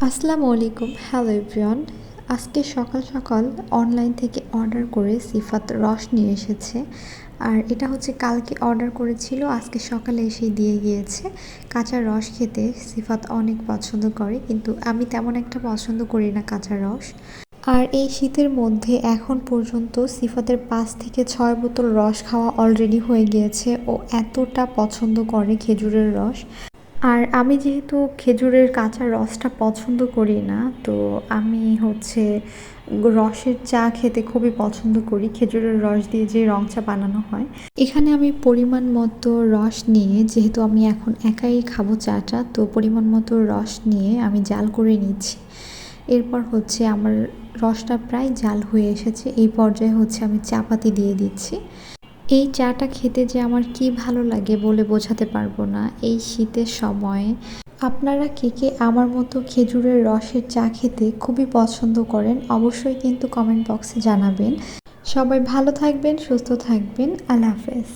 আসসালামু আলাইকুম, hello everyone. আজকে সকাল সকাল অনলাইন থেকে অর্ডার করে সিফাত রস নিয়ে এসেছে। আর এটা হচ্ছে কালকে অর্ডার করেছিল, আজকে সকালে এসেই দিয়ে গিয়েছে। কাঁচা রস খেতে সিফাত অনেক পছন্দ করে, কিন্তু আমি তেমন একটা পছন্দ করি না কাঁচা রস। আর এই শীতের মধ্যে এখন পর্যন্ত সিফাতের 5 থেকে 6 বোতল রস খাওয়া অলরেডি হয়ে গিয়েছে। ও এতটা পছন্দ করে খেজুরের রস। আর আমি যেহেতু খেজুরের কাঁচা রসটা পছন্দ করি না, তো আমি হচ্ছে রসের চা খেতে খুবই পছন্দ করি, খেজুরের রস দিয়ে যে রং চা বানানো হয়। এখানে আমি পরিমাণ মতো রস নিয়ে, যেহেতু আমি এখন একাই খাবো চাটা, তো পরিমাণ মতো রস নিয়ে আমি জাল করে নিচ্ছি। এরপর হচ্ছে আমার রসটা প্রায় জাল হয়ে এসেছে, এই পর্যায়ে হচ্ছে আমি চা পাতি দিয়ে দিচ্ছি। এই চাটা খেতে যে আমার কি ভালো লাগে বলে বোঝাতে পারবো না এই শীতের সময়ে। আপনারা কে কে আমার মতো খেজুরের রসের চা খেতে খুবই পছন্দ করেন, অবশ্যই কিন্তু কমেন্ট বক্সে জানাবেন। সবাই ভালো থাকবেন, সুস্থ থাকবেন। আল্লাহ হাফেজ।